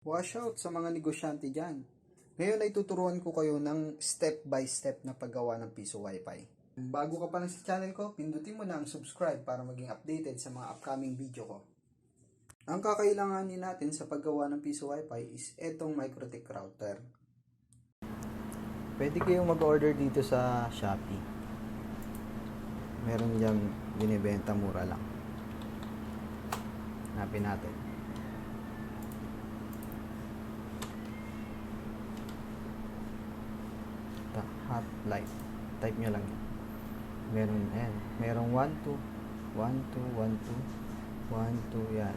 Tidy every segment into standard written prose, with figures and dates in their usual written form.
Wash out sa mga negosyante dyan. Ngayon ay tuturuan ko kayo ng step by step na paggawa ng piso wifi. Bago ka pa lang sa channel ko, pindutin mo na ang subscribe para maging updated sa mga upcoming video ko. Ang kakailanganin natin sa paggawa ng piso wifi is etong MikroTik router. Pwede kayong mag-order dito sa Shopee. Meron dyan binibenta mura lang. Hanapin natin. Hot light. Type nyo lang yun. Meron, ayan. Merong 1, 2, 1, 2, 1, 2, 1, 2, yan.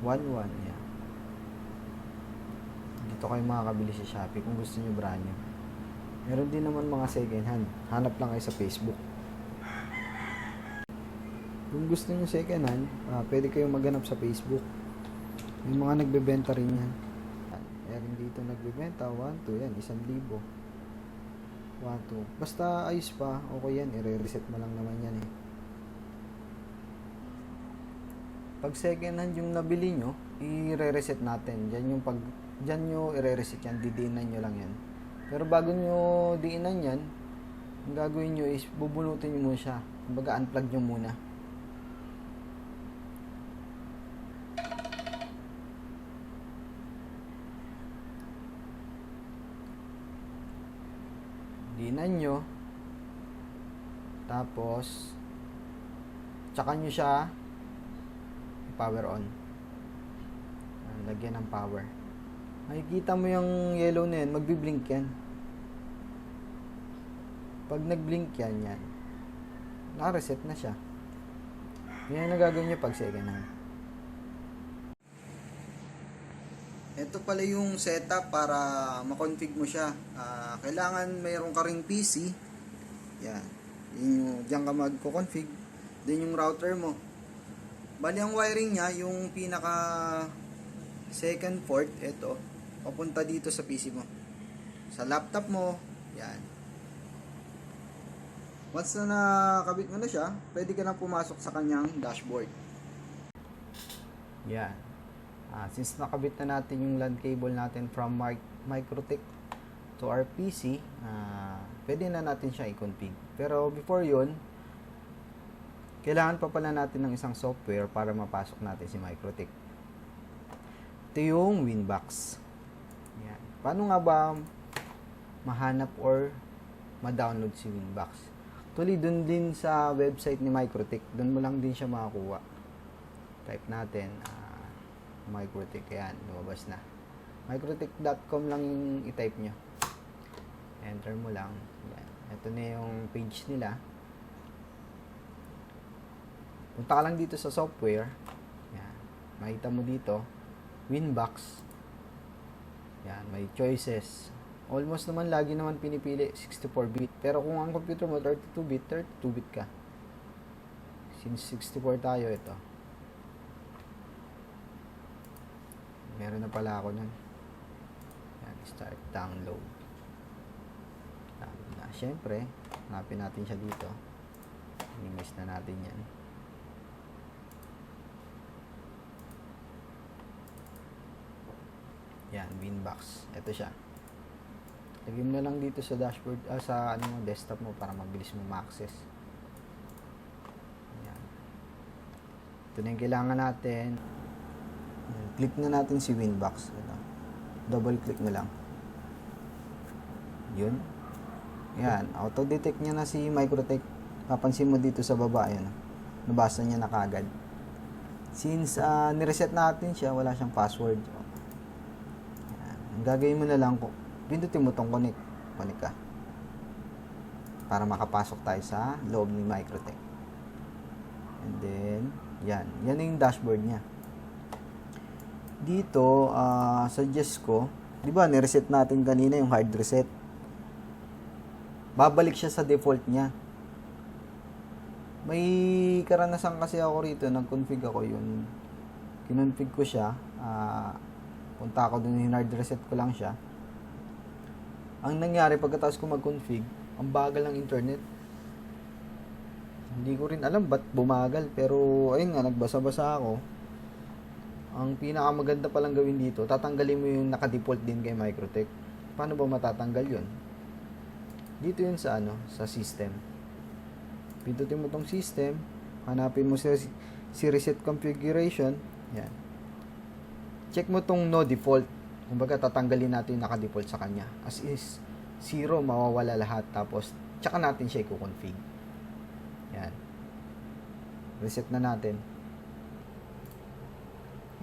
1, 1, yan. Dito kayo makakabili sa Shopee kung gusto nyo brand new. Meron din naman mga second hand. Hanap lang kayo sa Facebook. Kung gusto nyo second hand, pwede kayong maghanap sa Facebook. May mga nagbebenta rin yan. Meron dito nagbebenta, 1, 2, yan, 1,000. 1, 2. Basta ayos pa, okay yan. I-reset mo lang naman yan eh. Pag second hand yung nabili nyo, i-reset natin. Diyan nyo i-reset yan. Didiinan nyo lang yan. Pero bago nyo diinan yan, ang gagawin nyo is bubunutin nyo muna siya. Kumbaga unplug nyo muna. Diinan nyo. Tapos tsaka nyo siya power on. Lagyan ng power. Makikita mo yung yellow na yan, magbiblink yan. Pag nagblink yan, naka-reset na siya. Yan ang nagagawin nyo pag second hand. Ito pala yung setup para makonfig mo siya. Kailangan mayroon ka ring PC. Yan. Diyan ka magko-config. Then yung router mo. Bali ang wiring niya, yung pinaka second port, ito, papunta dito sa PC mo. Sa laptop mo, yan. Once na nakabit mo na siya, pwede ka na pumasok sa kanyang dashboard. Yan. Since nakabit na natin yung LAN cable natin from MikroTik to our PC, pwede na natin siya i-config. Pero before yun, kailangan pa pala natin ng isang software para mapasok natin si MikroTik. Ito yung Winbox. Yan. Paano nga ba mahanap or ma-download si Winbox? Actually, dun din sa website ni MikroTik, dun mo lang din siya makakuha. Type natin, MikroTik, ayan, lumabas na. MikroTik.com lang yung i-type nyo. Enter mo lang. Yan. Ito na yung page nila. Punta ka lang dito sa software. Yan. Makita mo dito, Winbox. Yan, may choices. Almost naman lagi naman pinipili 64-bit. Pero kung ang computer mo 32-bit, 32-bit ka. Since 64 tayo, ito. Meron na pala ako nun. Yan, start download. Download na. Siyempre, hanapin natin siya dito. Minimize na natin yan. Yan, Winbox. Ito siya. Lagyan mo na lang dito sa dashboard, sa desktop mo para mabilis mo ma-access. Yan. Ito na yung kailangan natin. Click na natin si Winbox. Ito. Double click na lang. Yun. Yan. Auto-detect niya na si MikroTik. Papansin mo dito sa baba. Yan. Nabasa niya na kagad. Since nireset natin siya, wala siyang password. Yan. Ang gagawin mo na lang, pindutin mo itong connect. Connect ka. Para makapasok tayo sa loob ni MikroTik. And then, yan. Yan yung dashboard niya. Dito, suggest ko, di ba, nireset natin kanina yung hard reset. Babalik siya sa default niya. May karanasan kasi ako rito, nag-config ako yun. Kinonfig ko siya. Punta ako dun, hard reset ko lang siya. Ang nangyari, pagkatapos ko mag-config, ang bagal ng internet. Hindi ko rin alam ba't bumagal. Pero, ayun nga, nagbasa-basa ako. Ang pinakamaganda palang gawin dito, tatanggalin mo yung naka-default din kay Microtech. Paano ba matatanggal yun? Dito yun sa ano, sa system. Pindutin mo tong system, hanapin mo si reset configuration, yan. Check mo tong no default. Kumbaga tatanggalin natin yung naka-default sa kanya. As is 0, mawawala lahat. Tapos tsaka natin siya i-config. Yan. Reset na natin.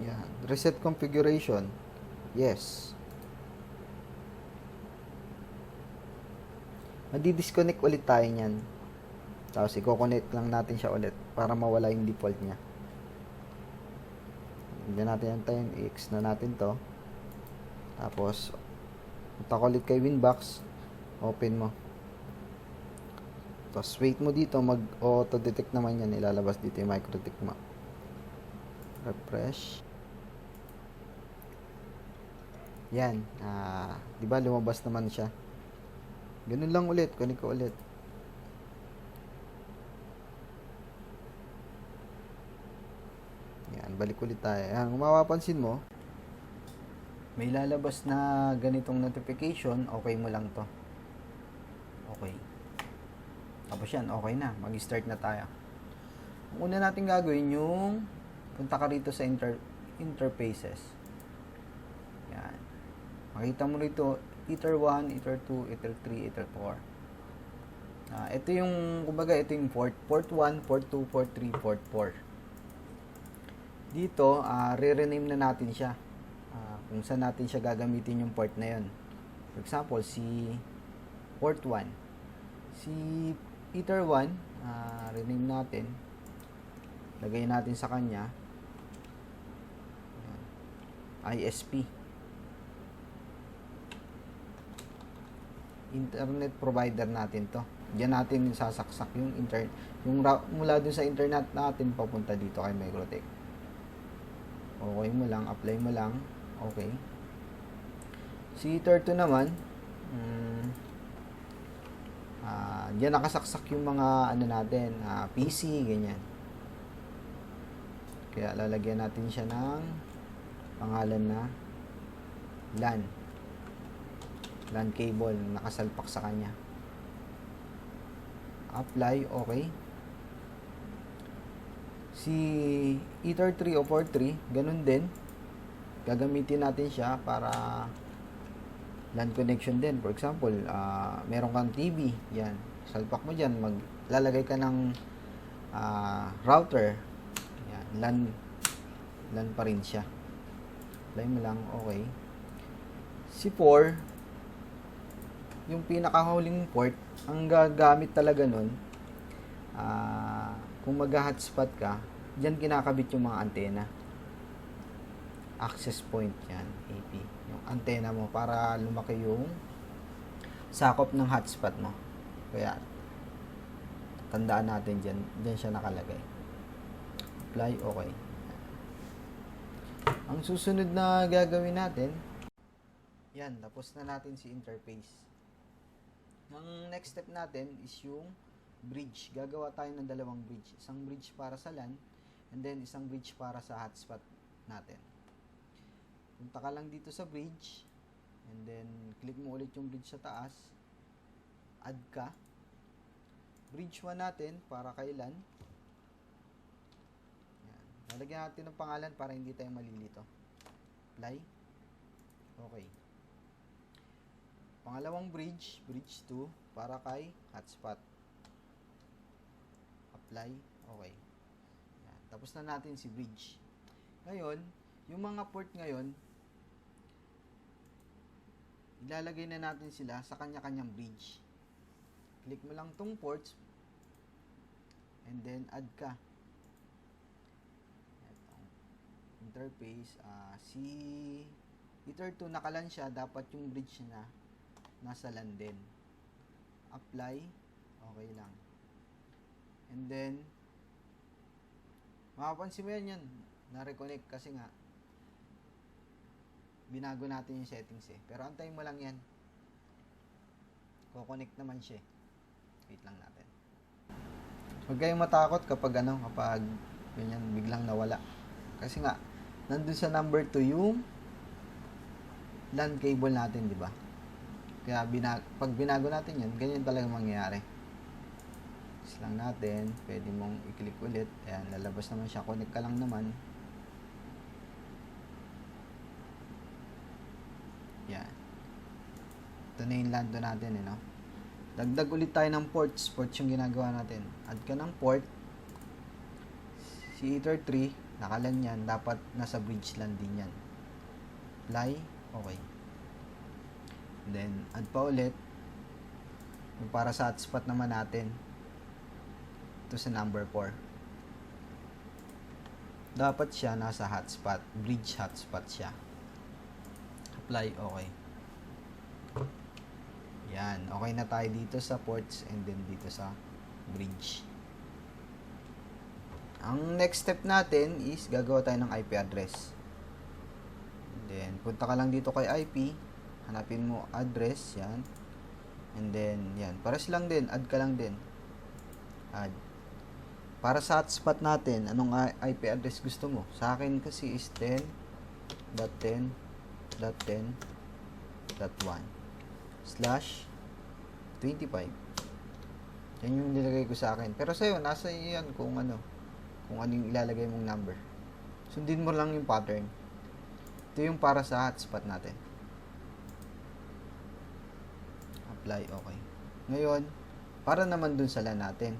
Yan. Reset configuration. Yes. Madi-disconnect ulit tayo niyan. Tapos i-connect lang natin siya ulit para mawala yung default niya. Hindi natin antayin. I-X na natin to. Tapos punta ko ulit kay Winbox. Open mo. Tapos wait mo dito. Mag-auto-detect naman yan. Ilalabas dito yung Microtech mo. Refresh. Yan. Diba lumabas naman siya. Ganun lang ulit. Connect ko ulit. Yan. Balik ulit tayo. Yan. Kung mapapansin mo, may lalabas na ganitong notification. Okay mo lang to. Okay. Tapos yan. Okay na. Mag-start na tayo. Ang una natin gagawin yung punta ka rito sa interfaces. Yan. Makita mo rito Ether 1, Ether 2, Ether 3, Ether 4. Ito yung, kumbaga, ito yung port. Port 1, port 2, port 3, port 4. Dito, re-rename na natin siya. Kung saan natin siya gagamitin yung port na yun. For example, si port 1. Si Ether 1, rename natin. Lagay natin sa kanya ISP. Internet provider natin to. Diyan natin sasaksak yung mula dun sa internet natin papunta dito kay Microtech. Okay mo lang, apply mo lang. Okay. Si Ether 2 naman, diyan nakasaksak yung mga ano natin, PC, ganyan. Kaya lalagyan natin siya ng pangalan na LAN cable nakasalpak sa kanya. Apply, okay. Si Ether 3 o port 3, ganun din. Gagamitin natin siya para LAN connection din. For example, meron kang TV, yan. Salpak mo dyan, maglalagay ka ng router. Yan, LAN pa rin siya. Apply mo lang, okay. Si 4, yung pinakahuling port, ang gagamit talaga nun, kung mag-hotspot ka, dyan kinakabit yung mga antena. Access point yan, AP. Yung antena mo para lumaki yung sakop ng hotspot mo. Kaya, tandaan natin dyan. Dyan siya nakalagay. Apply, okay. Ang susunod na gagawin natin, yan, tapos na natin si interface. Ang next step natin is yung bridge. Gagawa tayo ng dalawang bridge. Isang bridge para sa LAN, and then isang bridge para sa hotspot natin. Punta ka lang dito sa bridge, and then click mo ulit yung bridge sa taas. Add ka. Bridge 1 natin para kay LAN. Yan. Lalagyan natin ng pangalan para hindi tayo malilito. Apply. Okay. Pangalawang bridge, bridge 2, para kay hotspot. Apply, okay. Yan. Tapos na natin si bridge. Ngayon, yung mga port ngayon, ilalagay na natin sila sa kanya-kanyang bridge. Click mo lang tong ports, and then add ka. Itong interface, si Ether 2 nakalan siya, dapat yung bridge na nasa LAN din. Apply, okay lang. And then, makapansin mo yan, na-reconnect kasi nga, binago natin yung settings eh. Pero antayin mo lang yan. Ko-connect naman siya. Wait lang natin. Huwag kayong matakot kapag kapag ganyan, biglang nawala. Kasi nga, nandun sa number 2 yung LAN cable natin, di ba? Kaya pag binago natin yan, ganyan talaga mangyayari. Lang natin, pwede mong i-click ulit. Ayan, lalabas naman siya. Connect ka lang naman. Yan. Ito na yung LAN natin, no? Dagdag ulit tayo ng ports. Ports yung ginagawa natin. Add ka ng port. Si Ether 3, nakalan yan. Dapat nasa bridge LAN din yan. Apply. Okay. Then, add pa ulit. Yung para sa hotspot naman natin. Ito sa number 4. Dapat siya nasa hotspot. Bridge hotspot siya. Apply. Okay. Yan. Okay na tayo dito sa ports and then dito sa bridge. Ang next step natin is gagawa tayo ng IP address. Then, punta ka lang dito kay IP. Hanapin mo address. Yan. And then, yan. Pares lang din. Add ka lang din. Add. Para sa hotspot natin, anong IP address gusto mo? Sa akin kasi is 10.10.10.1/25. Yan yung nilagay ko sa akin. Pero sa'yo, nasa iyo yan kung ano yung ilalagay mong number. Sundin mo lang yung pattern. Ito yung para sa hotspot natin. Apply, okay. Ngayon, para naman dun sa LAN natin.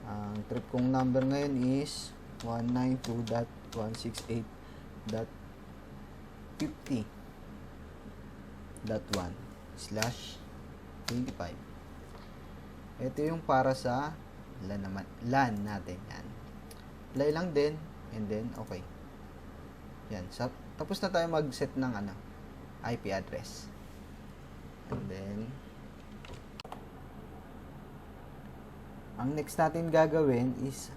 Ang trip kong number ngayon is 192.168.50.1/25. Ito yung para sa LAN natin. Yan. Apply lang din and then okay. Yan. Tapos na tayo mag-set ng IP address. And then ang next natin gagawin is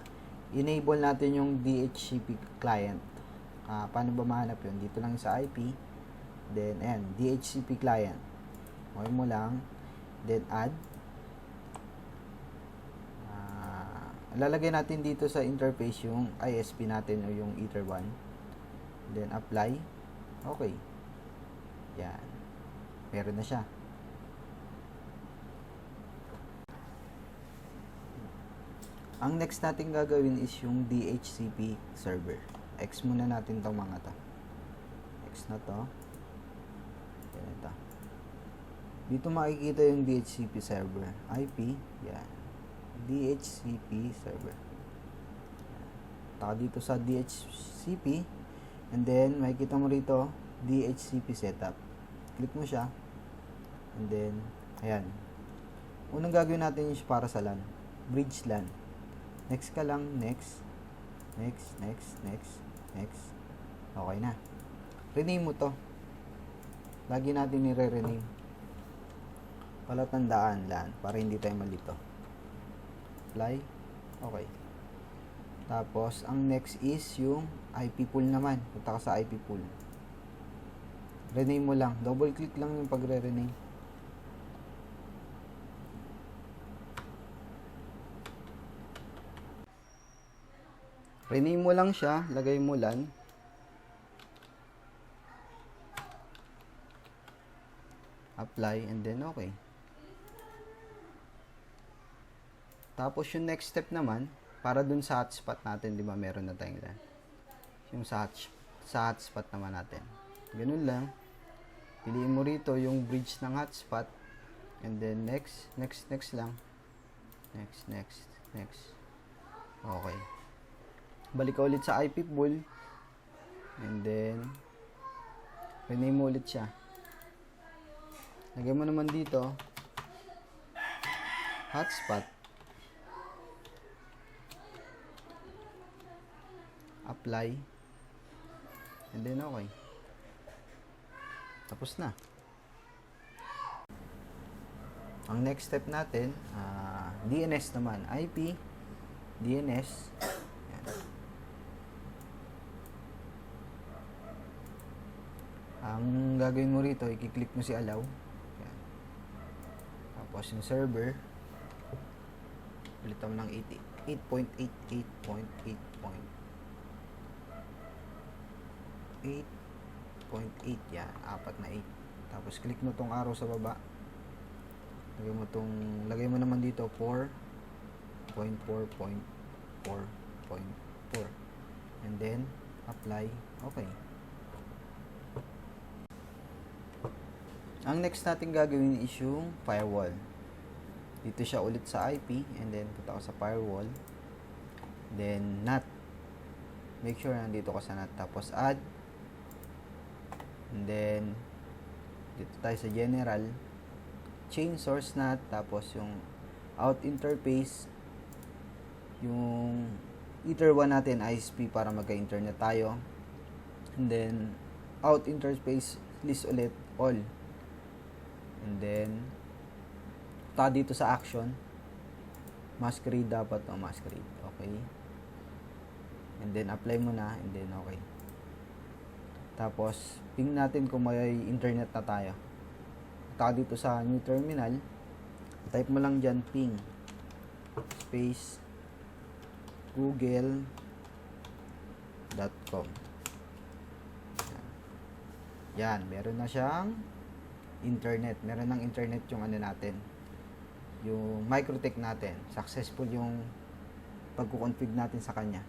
enable natin yung DHCP client. Paano ba mahanap yun? Dito lang sa IP. Then, ayan, DHCP client. Okay mo lang. Then, add. Lalagay natin dito sa interface yung ISP natin o yung Ether 1. Then, apply. Okay. Yan. Meron na siya. Ang next natin gagawin is yung DHCP server. X muna natin itong mga to. X na to. Ganito. Dito makikita yung DHCP server. IP. Yan. DHCP server. Taka dito sa DHCP. And then, makikita mo rito, DHCP setup. Click mo siya. And then, ayan. Unang gagawin natin yung para sa LAN. Bridge LAN. Next ka lang, next. Okay na. Rename mo to. Lagi natin nire-rename. Palatandaan LAN para hindi tayo malito. Apply. Okay. Tapos, ang next is yung IP pool naman. Punta ka sa IP pool. Rename mo lang. Double click lang yung pagre-rename. Rename mo lang siya, lagay mo LAN. Apply and then okay. Tapos yung next step naman, para dun sa hotspot natin, di ba meron na tayong LAN. Yung sa hotspot naman natin. Ganun lang. Piliin mo rito yung bridge ng hotspot. And then next lang. Next. Okay. Balik ka ulit sa IP pool. And then rename mo ulit siya. Lagay mo naman dito hotspot. Apply. And then okay. Tapos na. Ang next step natin, DNS naman. IP, DNS. Ang gagawin mo rito, i-click mo si allow. Yan. Tapos yung server, palitan mo ng 8.88.8. 8.8. Yan, 4 na 8. Tapos click mo tong arrow sa baba. Lagay mo naman dito 4.4.4.4 and then apply. Okay. Ang next natin gagawin is yung firewall. Dito siya ulit sa IP and then punta ka sa firewall. Then NAT. Make sure nandito ka sa NAT. Tapos add. And then dito tayo sa general. Change source NAT. Tapos yung out interface. Yung Ether 1 natin ISP para magka-internet tayo. And then out interface list ulit all. And then dito sa action, masquerade dapat o masquerade. Okay. And then apply mo na and then okay. Tapos ping natin kung may internet na tayo. Dito sa new terminal, type mo lang dyan ping space google.com. Yan, meron na siyang internet. Meron ng internet yung ano natin. Yung MikroTik natin. Successful yung pagko-config natin sa kanya.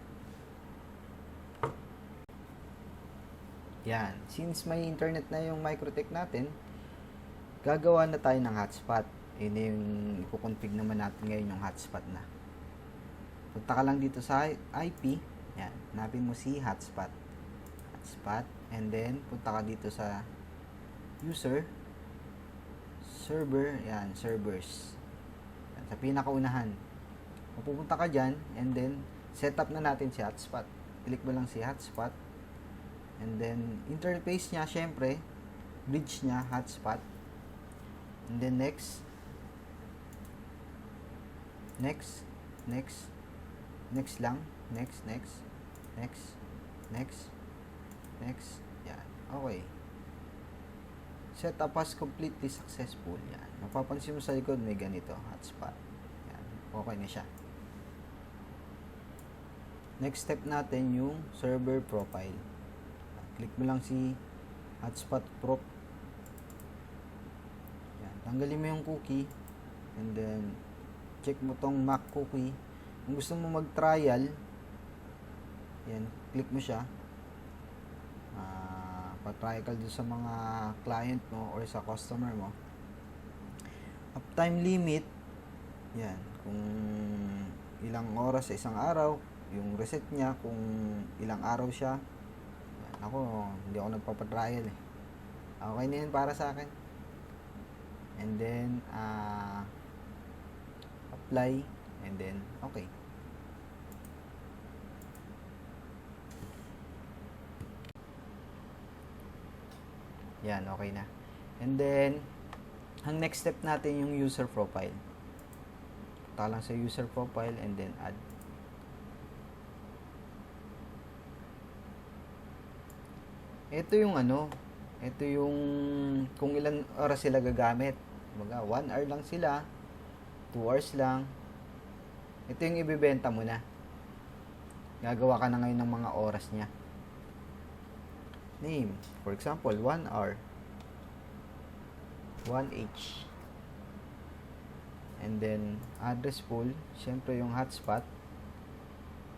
Yan. Since may internet na yung MikroTik natin, gagawa na tayo ng hotspot. Yun yung i-config naman natin ngayon yung hotspot na. Punta ka lang dito sa IP. Yan. Hanapin mo si hotspot. Hotspot. And then, punta ka dito sa user. Server. Yan. Servers. Yan. Sa pinakaunahan. Pupunta ka dyan. And then, set up na natin si hotspot. Click mo lang si hotspot. And then, interface niya, syempre, bridge niya, hotspot. And then, next. Next lang. Next. Yan. Okay. Setup as completely successful. Yan. Mapapansin mo sa likod may ganito. Hotspot. Yan. Okay na siya. Next step natin yung server profile. Click mo lang si hotspot prop. Yan. Tanggalin mo yung cookie. And then, check mo tong Mac cookie. Kung gusto mo mag-trial, yan, click mo siya. Pag-try ka dun sa mga client mo or sa customer mo. Uptime limit, yan, kung ilang oras sa isang araw, yung reset niya, kung ilang araw siya. Yan, ako, hindi ako nagpapatrial eh. Okay na yan para sa akin. And then, apply, and then, okay. Yan, okay na. And then, ang next step natin yung user profile. Punta lang sa user profile and then add. Ito yung ano, ito yung kung ilan oras sila gagamit. Kumbaga, 1 hour lang sila, 2 hours lang. Ito yung ibibenta mo na. Gagawa ka na ngayon ng mga oras niya. Name, for example, 1 hour, 1H. And then, address pool, syempre yung hotspot.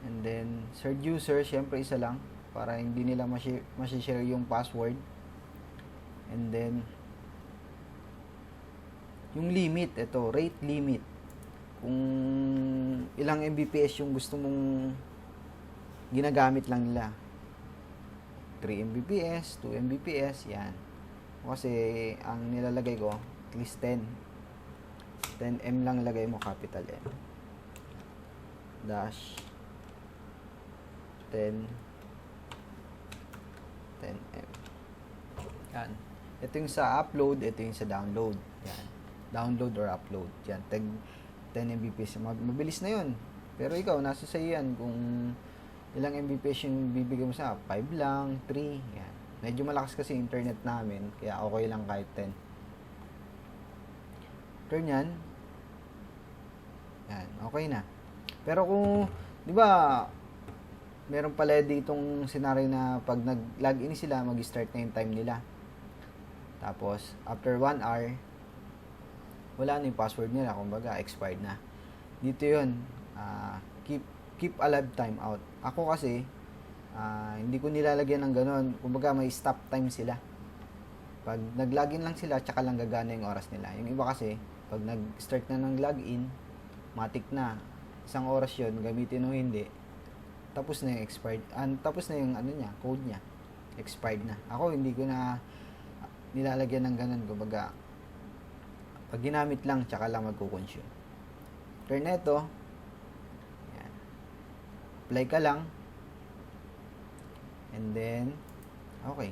And then, shared user, syempre isa lang, para hindi nila masishare yung password. And then, yung limit, ito, rate limit. Kung ilang Mbps yung gusto mong ginagamit lang nila. 3 Mbps, 2 Mbps, yan. Kasi, ang nilalagay ko, at least 10. 10M lang lagay mo, capital M. Dash 10 10M. Yan. Ito yung sa upload, ito yung sa download. Yan. Download or upload. Yan. 10 Mbps. Mabilis na yun. Pero ikaw, nasa sa'yo yan. Kung ilang Mbps yung bibigay mo sa 5 lang, 3. Yan. Medyo malakas kasi internet namin. Kaya okay lang kahit 10. Turn yan. Yan. Okay na. Pero kung, di ba, meron pala ditong scenario na pag nag-login sila, mag-start na yung time nila. Tapos, after 1 hour, wala na yung password nila, kumbaga, expired na. Dito yun, keep alive timeout. Ako kasi, hindi ko nilalagyan ng ganun. Kumbaga, may stop time sila. Pag nag-login lang sila, tsaka lang gagana yung oras nila. Yung iba kasi, pag nag-start na ng login, matik na. Isang oras yun, gamitin o hindi, tapos na yung expired, tapos na yung ano niya, code niya, expired na. Ako hindi ko na nilalagyan ng ganun, kumbaga pag ginamit lang tsaka lang magko-consume. Pero neto, yan, apply ka lang, and then okay.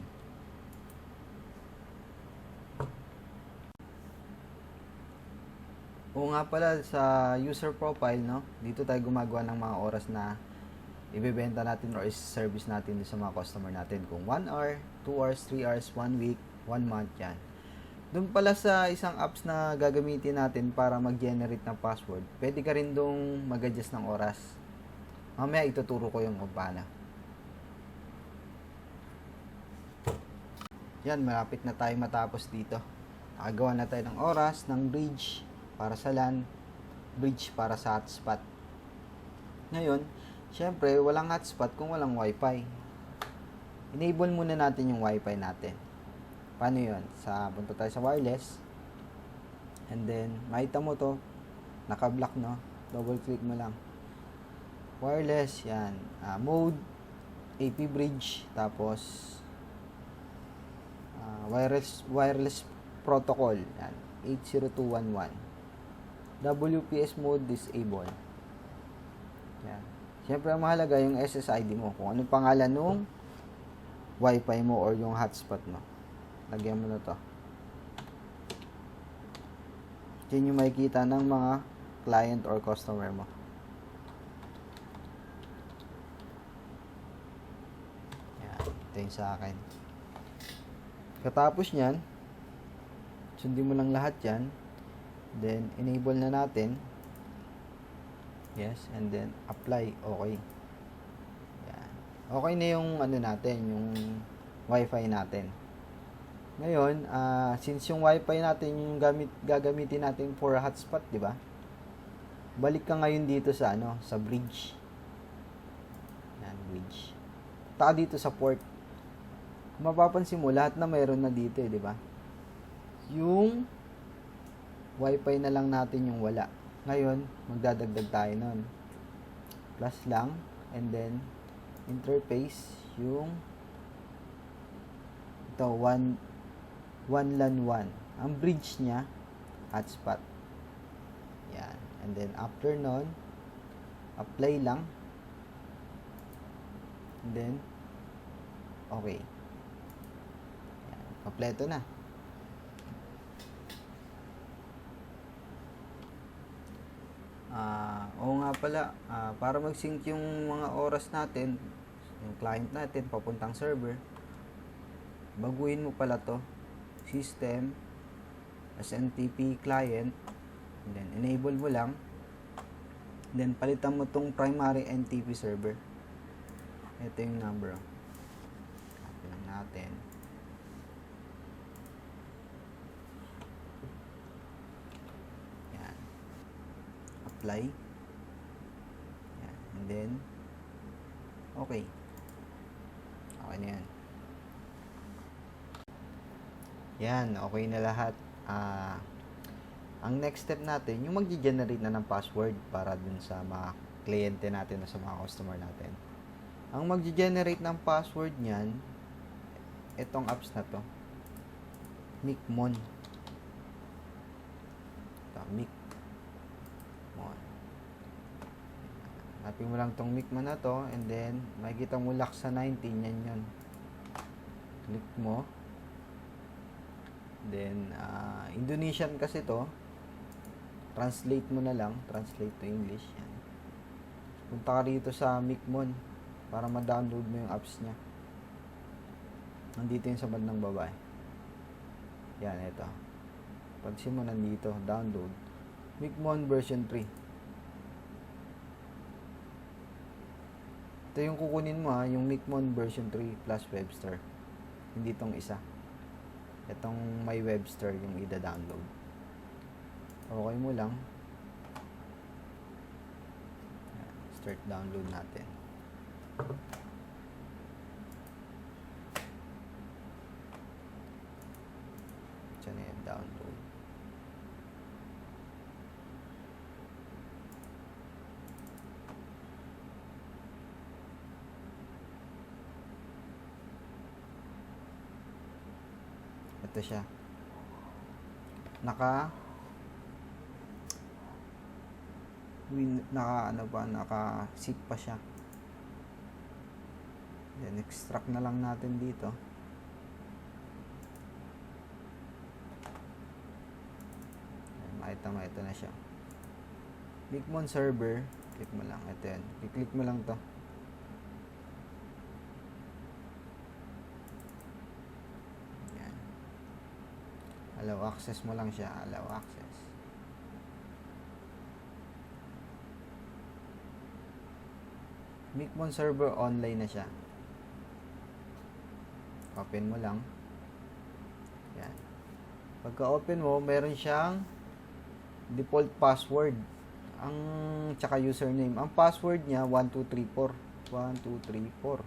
Oo nga pala, sa user profile, no, dito tayo gumagawa ng mga oras na ibebenta natin or service natin sa mga customer natin. Kung 1 hour, 2 hours, 3 hours, 1 week, 1 month, yan. Doon pala sa isang apps na gagamitin natin para mag-generate ng password, pwede ka rin doon mag-adjust ng oras. Mamaya ituturo ko yung kung paano. Yan, malapit na tayo matapos dito. Nakagawa na tayo ng oras, ng bridge para sa LAN, bridge para sa hotspot. Ngayon, syempre, walang hotspot kung walang wifi. Enable muna natin yung wifi natin. Paano yun? Punta tayo sa wireless. And then, makita mo to, naka-block, no? Double click mo lang. Wireless, yan. Mode, AP bridge, tapos wireless protocol, yan. 802.11. WPS mode disable. Yan. Siyempre, ang mahalaga yung SSID mo. Kung anong pangalan nung wifi mo or yung hotspot mo. Lagyan mo na to. Diyan yung makikita ng mga client or customer mo. Yan. Ito yung sa akin. Katapos nyan, sundin mo lang lahat yan. Then, enable na natin. Yes, and then apply. Okay. Yan. Okay na yung ano natin, yung wifi natin. Ngayon, since yung wifi natin yung gagamitin natin for hotspot, di ba? Balik ka ngayon dito sa sa bridge. Yan, bridge. Taka dito sa port. Kung mapapansin mo, lahat na mayroon na dito, di ba? Yung wifi na lang natin yung wala. Ngayon, magdadagdag tayo nun. Plus lang, and then interface yung ito, one LAN 1. Ang bridge niya, hotspot. Yan. And then after nun, apply lang. And then okay. Yan. Kompleto na. Oo nga pala, para mag-sync yung mga oras natin, yung client natin, papuntang server, baguhin mo pala to, system, SNTP client, and then enable mo lang, then palitan mo tong primary NTP server. Ito yung number. Copy lang natin. Apply. Yan. And then okay. Okay na yan. Yan, okay na lahat. Ang next step natin, yung mag-generate na ng password para dun sa mga kliyente natin o sa mga customer natin. Ang mag-generate ng password niyan, itong apps na to. Micmon. Ito, Micmon. Hanapin mo lang tong Micmon na to, and then makikita mo lock sa 19, yan yun. Click mo. Then Indonesian kasi to, translate mo na lang, translate to English. Yan. Punta ka rito sa Micmon para ma-download mo yung apps niya. Nandito yung sa bandang baba. Yan, ito. Pagsin mo nandito, download Micmon version 3. Ito Ito yung kukunin mo yung Micmon version 3 plus Webster. Hindi tong isa. Itong may Webster yung ida-download. Okay mo lang. Start download natin. Diyan na yung download. Ito siya. Naka zip pa siya. Then extract na lang natin dito. Makita mo, ito na siya. Micmon server, click mo lang. Ito yan. I-click mo lang to. Yan. Allow access mo lang siya. Allow access. Micmon server online na siya. Open mo lang. Yan. Pagka open mo, meron siyang default password. Tsaka username. Ang password niya 1234. 1234.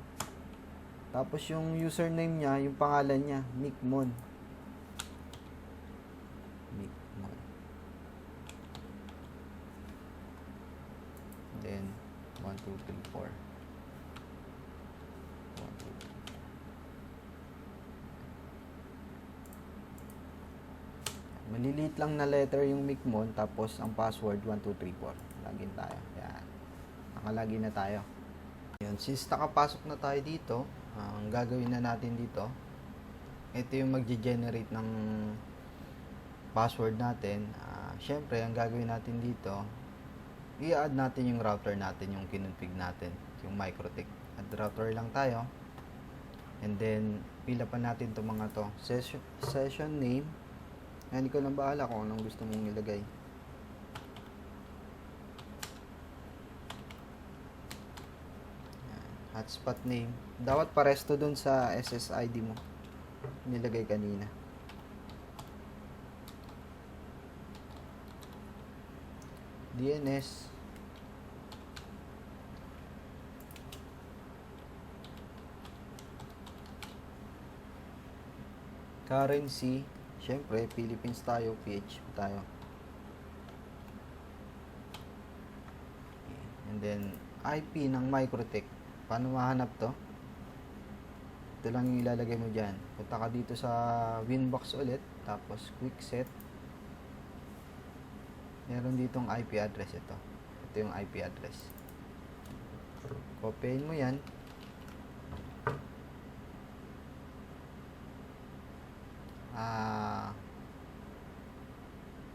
Tapos yung username niya, yung pangalan niya, Micmon. Micmon. Then 1234. Maliliit lang na letter yung Micmon, tapos ang password 1234. Login tayo. Yan. Nakalagin na tayo. Yan. Since nakapasok na tayo dito, ang gagawin na natin dito, ito yung magge-generate ng password natin. Syempre, ang gagawin natin dito, i-add natin yung router natin, yung kinonfig natin, yung MikroTik. Add router lang tayo. And then, pila pa natin itong mga to. Session name. Hindi ko lang bahala kung anong gusto mong ilagay. Hotspot name. Dapat pares to dun sa SSID mo. Nilagay kanina. DNS. Currency. Siyempre, Philippines tayo, PH tayo. And then, IP ng MikroTik. Paano mahanap to? Ito lang yung ilalagay mo dyan. Punta ka dito sa Winbox ulit. Tapos, quick set. Meron ditong IP address ito. Ito yung IP address. Copyin mo yan.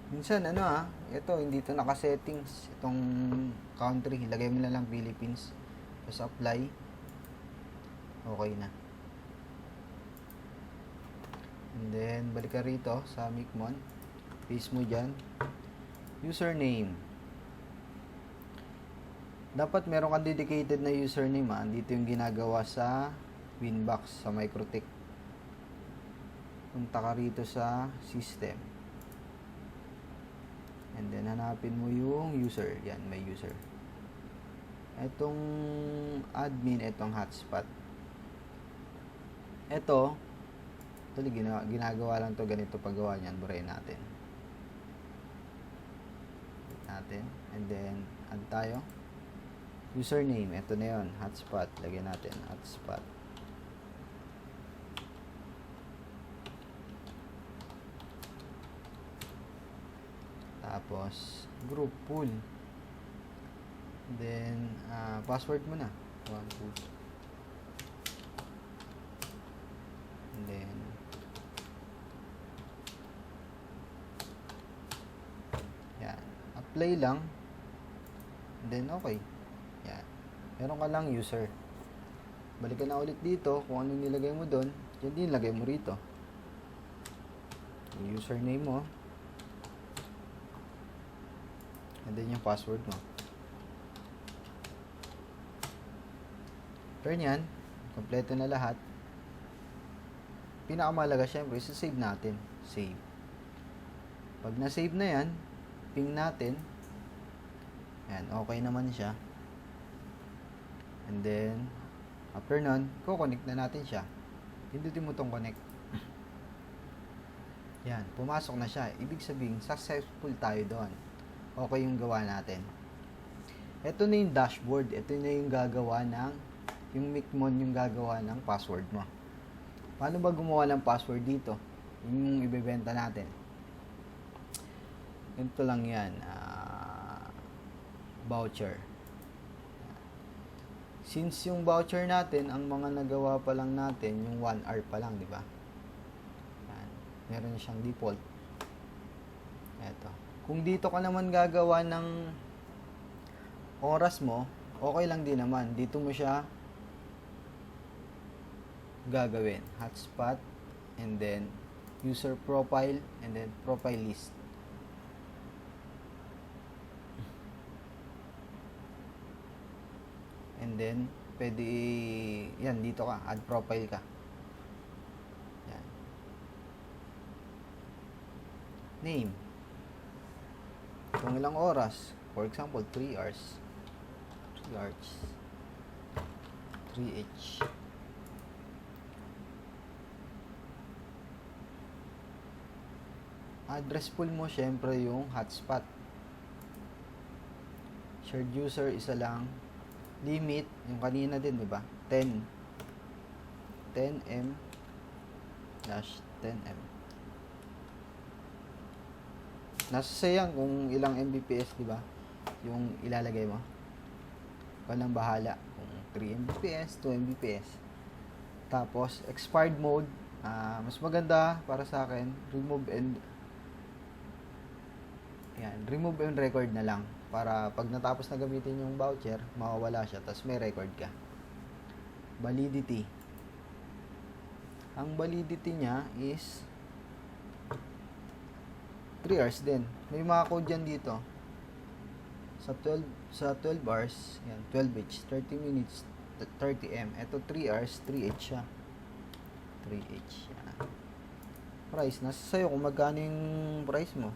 Minsan ito hindi to naka-settings itong country, ilagay mo na lang Philippines, tapos apply, okay na. And then balik ka rito sa Micmon, paste mo dyan username. Dapat meron kang dedicated na username. Dito yung ginagawa sa Winbox sa MikroTik. Punta ka rito sa system. And then, hanapin mo yung user. Yan, may user. Itong admin, itong hotspot. Ito, ginagawa lang to ganito paggawa niyan. Burayin natin. And then, add tayo. Username, ito na yun. Hotspot. Lagyan natin. Hotspot. Tapos, group pool. Then, password mo na. 1, 2. And then, yan. Apply lang. And then, okay. Yan. Meron ka lang user. Balik ka na ulit dito. Kung ano nilagay mo doon, yan din lagay mo rito. Yung username mo. And then yung password mo. After nyan, kompleto na lahat. Pinakamalaga syempre, save natin. Save. Pag na-save na yan, ping natin. Yan, okay naman siya. And then, after nun, connect na natin siya. Pindutin mo tong connect. Yan, pumasok na siya. Ibig sabihin, successful tayo doon. Okay yung gawa natin. Ito na yung dashboard. Ito na yung gagawa ng, yung Micmon yung gagawa ng password mo. Paano ba gumawa ng password dito? Yung ibebenta natin. Ito lang yan. Voucher. Since yung voucher natin, ang mga nagawa pa lang natin, yung 1 hour pa lang, di ba? Yan. Meron siyang default. Eto. Kung dito ka naman gagawa ng oras mo, okay lang din naman. Dito mo siya gagawin. Hotspot, and then user profile, and then profile list. And then, pwede, yan, dito ka, add profile ka. Yan. Name. Kung ilang oras, for example, 3 hours. 3 hours. 3H. Address pool mo, syempre, yung hotspot. Shared user, isa lang. Limit, yung kanina din, di ba? 10 10M dash 10M. Nasa sayang kung ilang Mbps, di ba? Yung ilalagay mo. Walang bahala. Kung 3 Mbps, 2 Mbps. Tapos, expired mode. Mas maganda para sa akin, remove and record na lang. Para pag natapos na gamitin yung voucher, mawawala siya, tapos may record ka. Validity. Ang validity niya is 3 hours din. May mga code yan dito. Sa 12 hours, yan, 12H, 30 minutes, 30M. Ito 3 hours, 3H siya. 3H. Yan. Price, nasa sa'yo kung magkano yung price mo.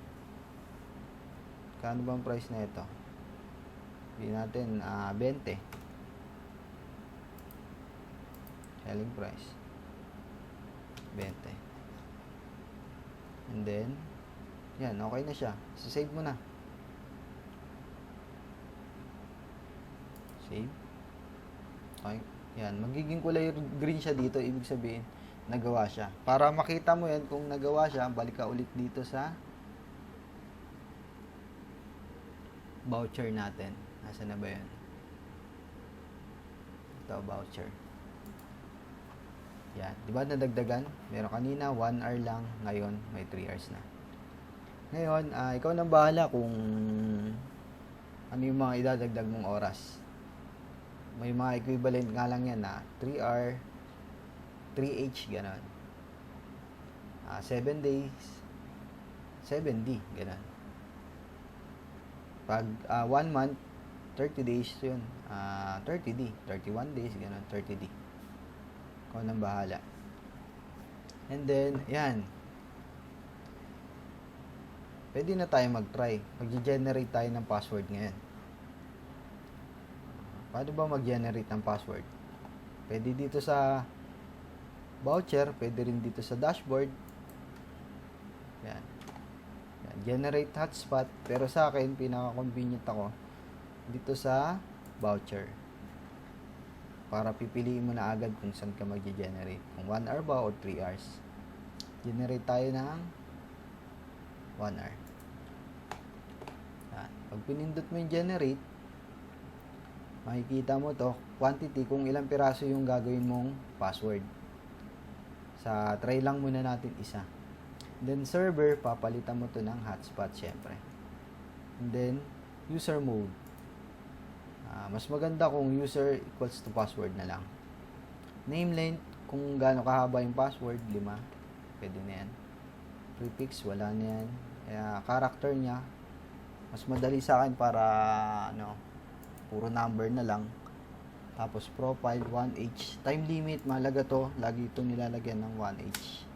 Kano ba ang price na ito? Hindi natin 20. Selling price 20. And then yan, okay na siya. Save mo na. Save. Okay. Yan, magiging kulay green siya dito, ibig sabihin nagawa siya. Para makita mo yan kung nagawa siya, balik ka ulit dito sa voucher natin. Nasaan na ba yun? Ito, voucher. Yan. Di ba nadagdagan? Meron kanina, 1 hour lang. Ngayon, may 3 hours na. Ngayon, ikaw nang bahala kung ano yung mga idadagdag mong oras. May mga equivalent nga lang yan na 3 hour, 3H, gano'n. 7 days, 7D, gano'n. Pag 1 month, 30 days yun. 30D, 31 days, gano'n, 30D. Ikaw nang bahala. And then, yan. Pwede na tayo mag-try. Mag-generate tayo ng password ngayon. Paano ba mag-generate ng password? Pwede dito sa voucher, pwede rin dito sa dashboard. Yan. Generate hotspot, pero sa akin pinaka-convenient ako dito sa voucher, para pipiliin mo na agad kung saan ka mag-generate, kung 1 hour ba o 3 hours. Generate tayo ng 1 hour. Yan. Pag pinindot mo yung generate, makikita mo to quantity, kung ilang piraso yung gagawin mong password. Try lang muna natin isa. Then server, papalitan mo to ng hotspot syempre. And then user mode. Mas maganda kung user equals to password na lang. Name length, kung gaano kahaba yung password, 5. Pwede na yan. Prefix, wala na yan. Character niya, mas madali sa akin para puro number na lang. Tapos profile 1H. Time limit, mahalaga to. Lagi ito nilalagyan ng 1H.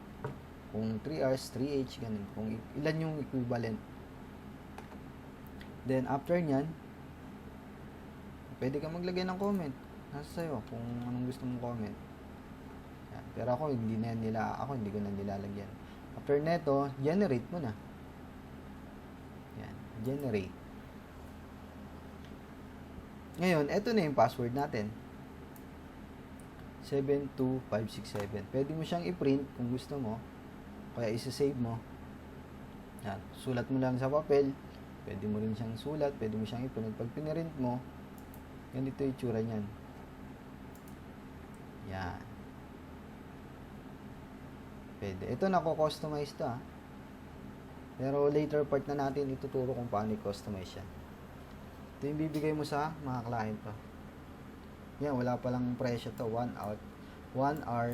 Kung 3 hours, 3H, ganun. Kung ilan yung equivalent. Then, after nyan, pwede ka maglagay ng comment. Nasa sa'yo kung anong gusto mong comment. Yan. Pero ako, hindi ko na nilalagyan. After neto, generate mo na. Yan, generate. Ngayon, eto na yung password natin. 72567. Pwede mo siyang i-print kung gusto mo. Kaya isa-save mo. Yan. Sulat mo lang sa papel. Pwede mo rin siyang sulat. Pwede mo siyang i-print. Pag pinrint mo, ganito yung itsura niyan. Yan. Pwede. Ito nako-customize to ha. Pero later part na natin ituturo kung paano i-customize siya. Ito yung bibigay mo sa mga client pa. Yan. Wala palang presyo to. 1 hour.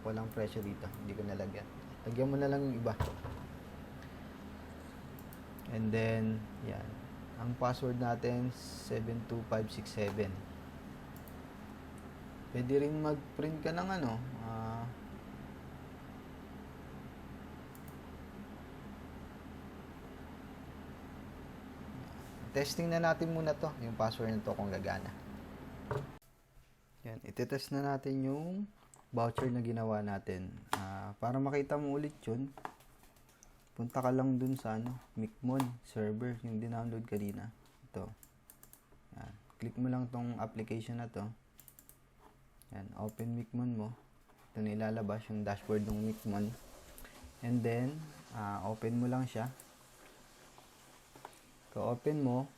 Walang presyo dito. Hindi ko nalagyan. Lagyan mo na lang yung iba. And then, yan. Ang password natin, 72567. Pwede rin mag-print ka ng ano. Testing na natin muna to. Yung password na to kung gagana. Yan. Itetest na natin yung voucher na ginawa natin. Para makita mo ulit yun, punta ka lang dun sa Micmon server, yung dinownload kanina. Ito. Yan. Click mo lang tong application na to. Yan. Open Micmon mo. Ito na ilalabas yung dashboard ng Micmon. And then, open mo lang siya. Open mo,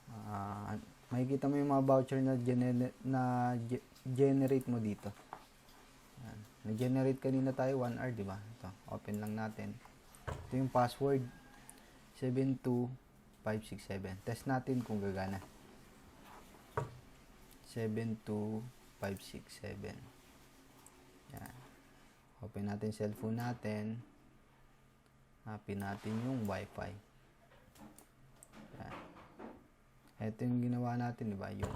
makikita mo yung mga voucher na generate mo dito. Yan. Na-generate kanina tayo 1 hour, di ba? Ito, open lang natin. Ito yung password 72567. Test natin kung gagana. 72567. Yan. Open natin cellphone natin. Happy natin yung wifi. Yan. Ito yung ginawa natin, di ba? Yung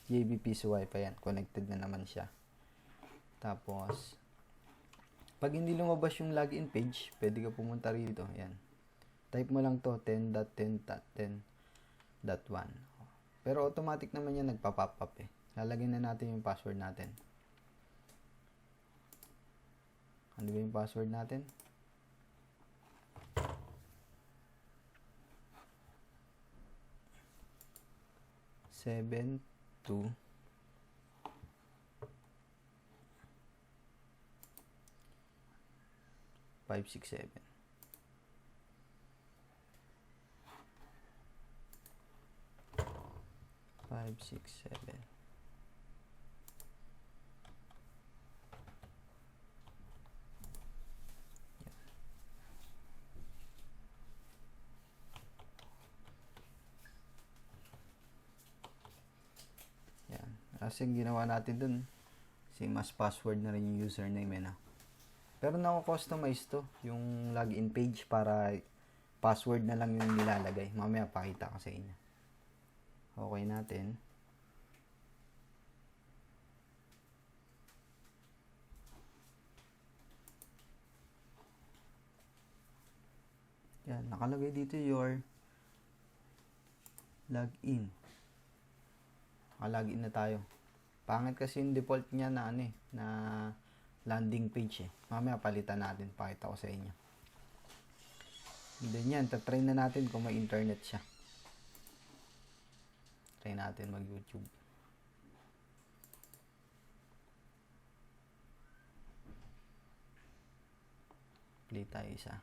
JBPC wifi yan. Connected na naman siya. Tapos, pag hindi lumabas yung login page, pwede ka pumunta rito. Yan. Type mo lang to 10.10.10.1. Pero automatic naman yan nagpa-pop up eh. Lalagyan na natin yung password natin. Ano ba yung password natin? Seven, 2, 567. Yan. Kasi ginawa natin dun, same as password na rin yung username eh, na. Pero nako-customize to, yung login page para password na lang yung nilalagay. Mamaya pakita ko sa inyo. Okay natin. Yan, nakalagay dito your login. Nakalagin na tayo. Pangit kasi yung default niya na na landing page eh. Mamaya palitan natin, pakita ko sa inyo. And then yan, tatry na natin kung may internet siya. Try natin mag YouTube. Play tayo isa.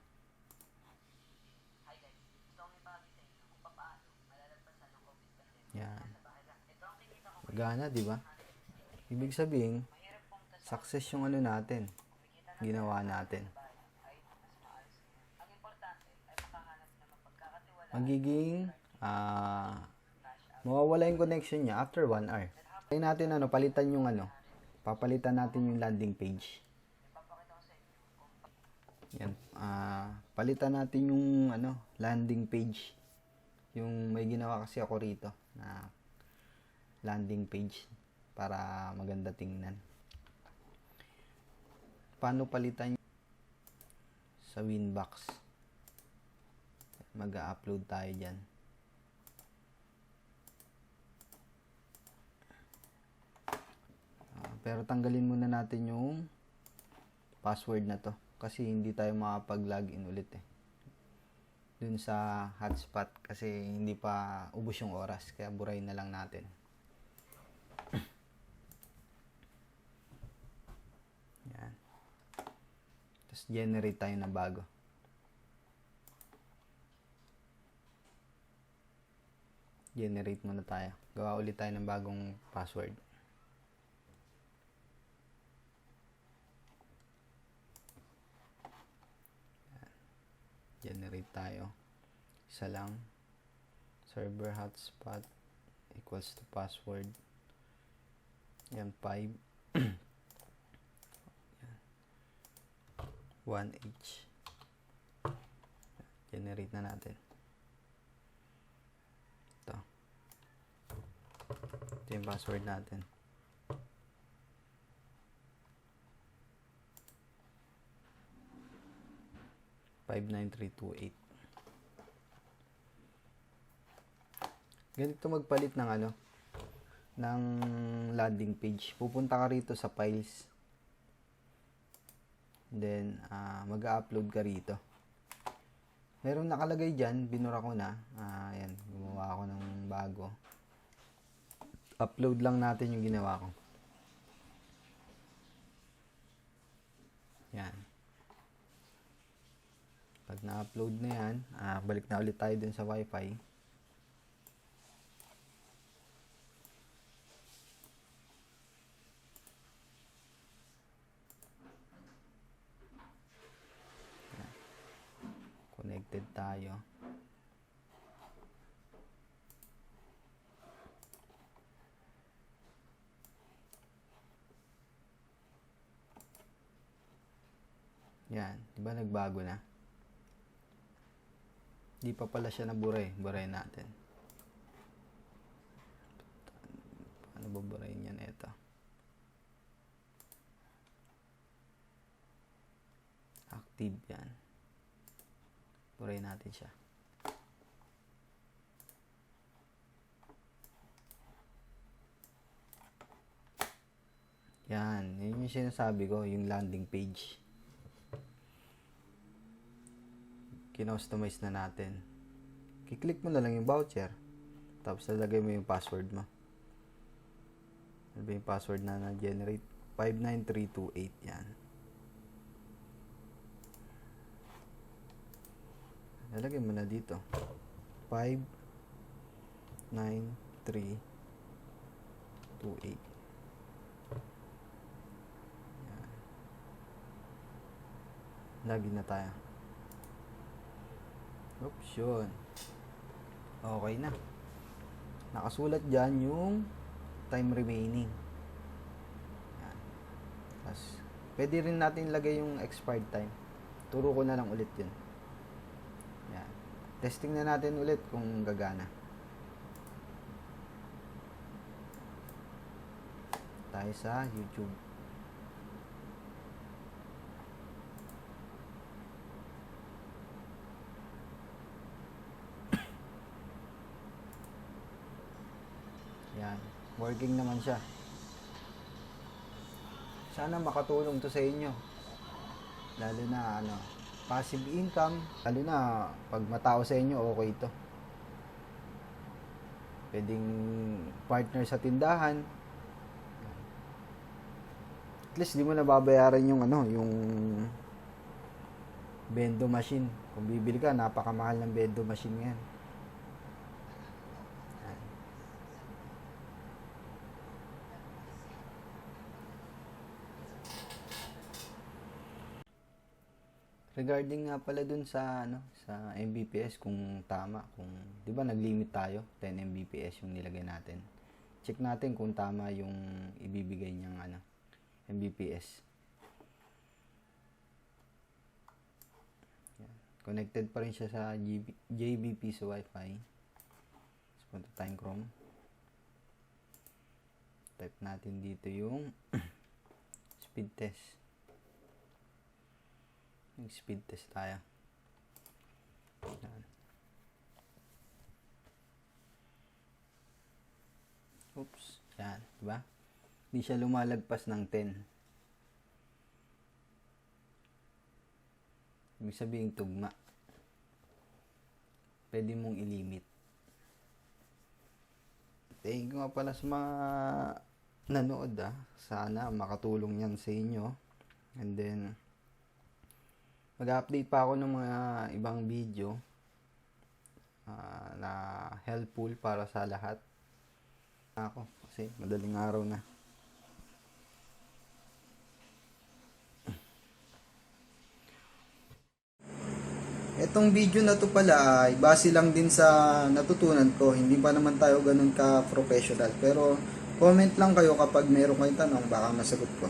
Yan. Gana, di ba? Ibig sabihin, success yung natin. Ginawa natin. Magiging mawawala yung connection niya after 1 hour. Try natin palitan yung papalitan natin yung landing page. Yan. Palitan natin yung landing page. Yung may ginawa kasi ako rito na landing page. para maganda tingnan. Paano palitan sa Winbox? Mag-upload tayo dyan. Pero tanggalin muna natin yung password na to kasi hindi tayo makapag-login ulit dun sa hotspot kasi hindi pa ubos yung oras, kaya burahin na lang natin. Yan. Tapos generate tayo na bago. Generate muna tayo. Gawa ulit tayo ng bagong password. Generate tayo. Isa lang. Server hotspot equals to password. Yan, 5. 1H. Generate na natin. Ito. Ito yung password natin. (59328). Ganito magpalit ng ng landing page. Pupunta ka rito sa files. Then mag-upload ka rito. Meron nakalagay dyan, binura ko na. Ayan, gumawa ako ng bago. Upload lang natin yung ginawa ko. Yan. Pag na-upload na yan, balik na ulit tayo dun sa Wi-Fi. Yan. Connected tayo. Yan, di ba nagbago na? Di pa pala siya naburay. Buray natin. Paano baburayin yan? Ito. Active yan. Buray natin siya. Yan. Yun yung sinasabi ko. Yung landing page. Kinostomize na natin. Kiklik mo na lang yung voucher. Tapos lalagay mo yung password mo. Ano ba yung password na na-generate? 59328. Yan. Lalagay mo na dito. 59328. Yan. Login na tayo. Oops, yun. Okay na. Nakasulat dyan yung time remaining. Yan. Tapos, pwede rin natin ilagay yung expired time. Turo ko na lang ulit yun. Yan. Testing na natin ulit kung gagana. Tayo sa YouTube. Yan. Working naman siya. Sana makatulong to sa inyo. Lalo na passive income. Lalo na pag matao sa inyo, okay to. Pwedeng partner sa tindahan. At least di mo nababayaran yung yung bendo machine. Kung bibili ka, napakamahal ng bendo machine ngayon. Regarding nga pala dun sa sa Mbps, kung tama, kung 'di ba nag-limit tayo 10 Mbps yung nilagay natin. Check natin kung tama yung ibibigay niyang Mbps. Yan. Connected pa rin siya sa JBP sa Wi-Fi. So, punta tayong Chrome. Type natin dito yung speed test. Speed test tayo. Yan. Oops. Yan. Diba? Hindi siya lumalagpas ng 10. Ibig sabihin tugma. Pwede mong ilimit. Thank you nga pala sa mga nanood Sana makatulong yan sa inyo. And then, mag-update pa ako ng mga ibang video na helpful para sa lahat. Ako, kasi madaling araw na. Etong video na to pala ay base lang din sa natutunan ko. Hindi pa naman tayo ganun ka-professional. Pero comment lang kayo kapag meron kayong tanong, baka masagot ko.